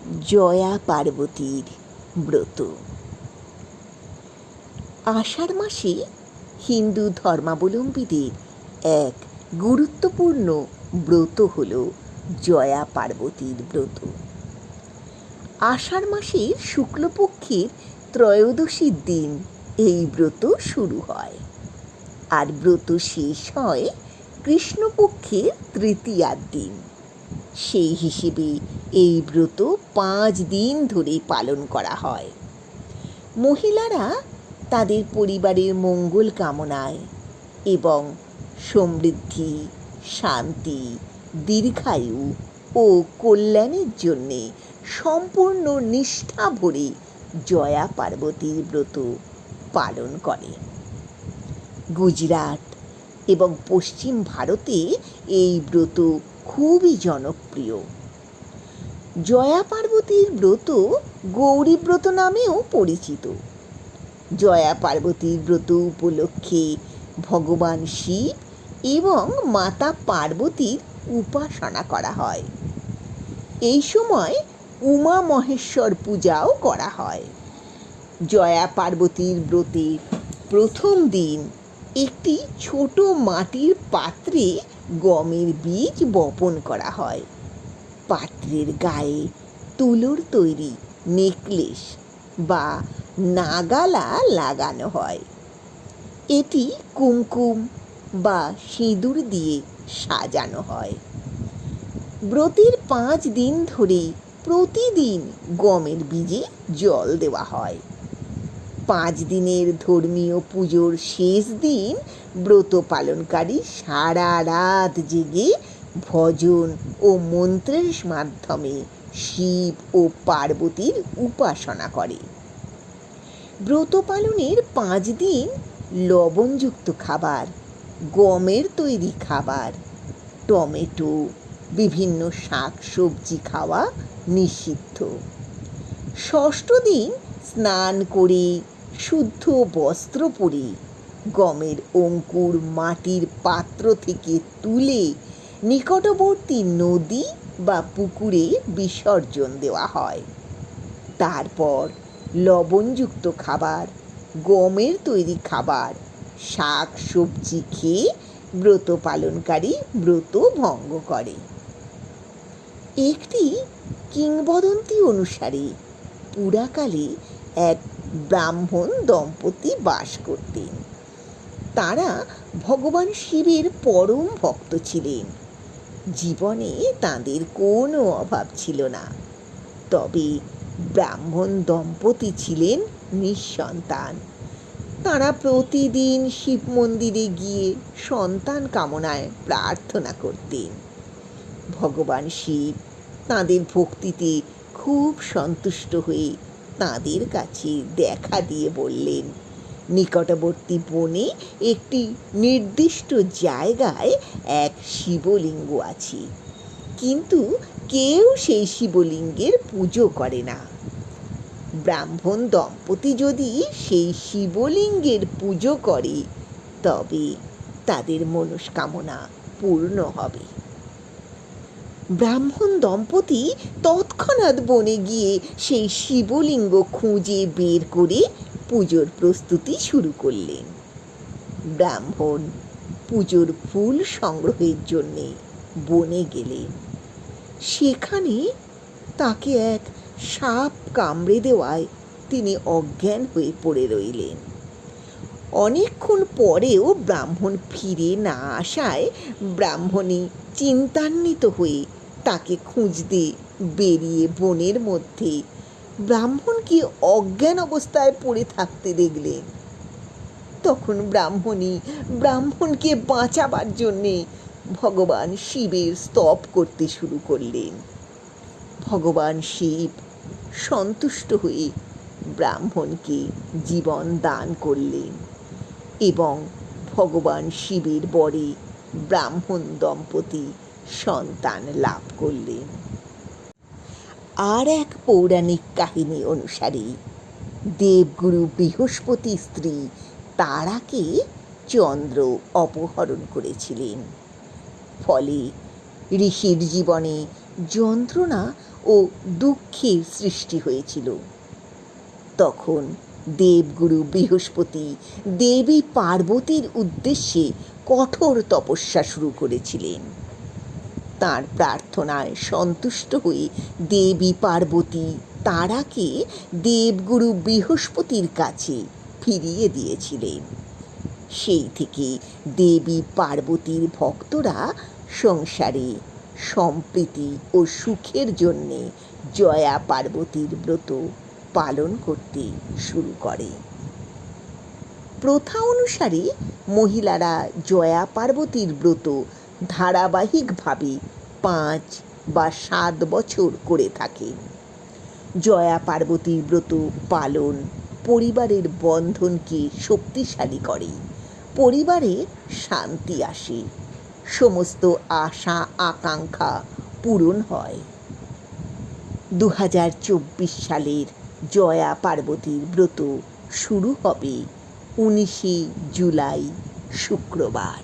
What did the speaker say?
জয়া পার্বতীর ব্রত। আষাঢ় মাসে হিন্দু ধর্মাবলম্বীদের এক গুরুত্বপূর্ণ ব্রত হল জয়া পার্বতীর ব্রত। আষাঢ় মাসের শুক্লপক্ষের ত্রয়োদশীর দিন এই ব্রত শুরু হয়, আর ব্রত শেষ হয় কৃষ্ণপক্ষের তৃতীয়ার দিন। সেই হিসেবে এই ব্রত 5 দিন ধরে পালন করা হয়। মহিলারা তাদের পরিবারের মঙ্গল কামনায় এবং সমৃদ্ধি, শান্তি, দীর্ঘায়ু ও কল্যাণের জন্যে সম্পূর্ণ নিষ্ঠা ভরে জয়া পার্বতীর ব্রত পালন করে। গুজরাট এবং পশ্চিম ভারতে এই ব্রত খুবই জনপ্রিয়। জয়া পার্বতীর ব্রত গৌরী ব্রত নামেও পরিচিত। জয়া পার্বতীর ব্রত উপলক্ষে ভগবান শিব এবং মাতা পার্বতীর উপাসনা করা হয়। এই সময় উমা মহেশ্বর পূজাও করা হয়। জয়া পার্বতীর ব্রতের প্রথম দিন একটি ছোট মাটির পাত্রে গমের বীজ বপন করা হয়। পাত্রের গায়ে তুলোর তৈরি নেকলেস বা নাগালা লাগানো হয়। এটি কুমকুম বা সিঁদুর দিয়ে সাজানো হয়। ব্রতের 5 দিন ধরে প্রতিদিন গমের বীজে জল দেওয়া হয়। 5 দিনের ধর্মীয় পুজোর শেষ দিন ব্রত পালনকারী সারা রাত জেগে ভজন ও মন্ত্রের মাধ্যমে শিব ও পার্বতীর উপাসনা করে। ব্রত পালনের 5 দিন লবণযুক্ত খাবার, গমের তৈরি খাবার, টমেটো, বিভিন্ন শাক সবজি খাওয়া নিষিদ্ধ। ষষ্ঠ দিন স্নান করে শুদ্ধ বস্ত্র পরে গমের অঙ্কুর মাটির পাত্র থেকে তুলে নিকটবর্তী নদী বা পুকুরে বিসর্জন দেওয়া হয়। তারপর লবণযুক্ত খাবার, গমের তৈরি খাবার, শাক সবজি খেয়ে ব্রত পালনকারী ব্রত ভঙ্গ করে। একটি কিংবদন্তি অনুসারে পুরাকালে এক ব্রাহ্মণ দম্পতি বাস করতেন। তারা ভগবান শিবের পরম ভক্ত ছিলেন। জীবনে তাদের কোনো অভাব ছিল না। তবে ব্রাহ্মণ দম্পতি ছিলেন নিঃসন্তান। তারা প্রতিদিন শিব মন্দিরে গিয়ে সন্তান কামনায় প্রার্থনা করতেন। ভগবান শিব তাঁদের ভক্তিতে খুব সন্তুষ্ট হয়ে তাঁদের কাছে দেখা দিয়ে বললেন, নিকটবর্তী বনে একটি নির্দিষ্ট জায়গায় এক শিবলিঙ্গ আছে, কিন্তু কেউ সেই শিবলিঙ্গের পুজো করে না। ব্রাহ্মণ দম্পতি যদি সেই শিবলিঙ্গের পুজো করে তবে তাদের মনস্কামনা পূর্ণ হবে। ব্রাহ্মণ দম্পতি তৎক্ষণাৎ বনে গিয়ে সেই শিবলিঙ্গ খুঁজে বের করে পুজোর প্রস্তুতি শুরু করলেন। ব্রাহ্মণ পুজোর ফুল সংগ্রহের জন্যে বনে গেলেন। সেখানে তাকে এক সাপ কামড়ে দেওয়ায় তিনি অজ্ঞান হয়ে পড়ে রইলেন। অনেকক্ষণ পরেও ব্রাহ্মণ ফিরে না আসায় ব্রাহ্মণী চিন্তান্বিত হয়ে তাকে খুঁজতে বেরিয়ে বনের মধ্যে ব্রাহ্মণকে অজ্ঞান অবস্থায় পড়ে থাকতে দেখলেন। তখন ব্রাহ্মণী ব্রাহ্মণকে বাঁচাবার জন্যে ভগবান শিবের স্তব করতে শুরু করলেন। ভগবান শিব সন্তুষ্ট হয়ে ব্রাহ্মণকে জীবন দান করলেন এবং ভগবান শিবের বরে ব্রাহ্মণ দম্পতি সন্তান লাভ করলেন। আর এক পৌরাণিক কাহিনী অনুসারে দেবগুরু বৃহস্পতির স্ত্রী তারাকে চন্দ্র অপহরণ করেছিলেন। ফলে ঋষির জীবনে যন্ত্রণা ও দুঃখের সৃষ্টি হয়েছিল। তখন দেবগুরু বৃহস্পতি দেবী পার্বতীর উদ্দেশ্যে কঠোর তপস্যা শুরু করেছিলেন। তাঁর প্রার্থনায় সন্তুষ্ট হয়ে দেবী পার্বতী তারাকে দেবগুরু বৃহস্পতির কাছে ফিরিয়ে দিয়েছিলেন। সেই থেকে দেবী পার্বতীর ভক্তরা সংসারে সম্প্রীতি ও সুখের জন্যে জয়া পার্বতীর ব্রত পালন করতে শুরু করে। প্রথা অনুসারে মহিলারা জয়া পার্বতীর ব্রত ধারাবাহিকভাবে 5 বা 7 বছর করে থাকেন। জয়া পার্বতীর ব্রত পালন পরিবারের বন্ধনকে শক্তিশালী করে, পরিবারে শান্তি আসে, সমস্ত আশা আকাঙ্ক্ষা পূরণ হয়। 2024 সালের জয়া পার্বতীর ব্রত শুরু হবে 19 জুলাই শুক্রবার।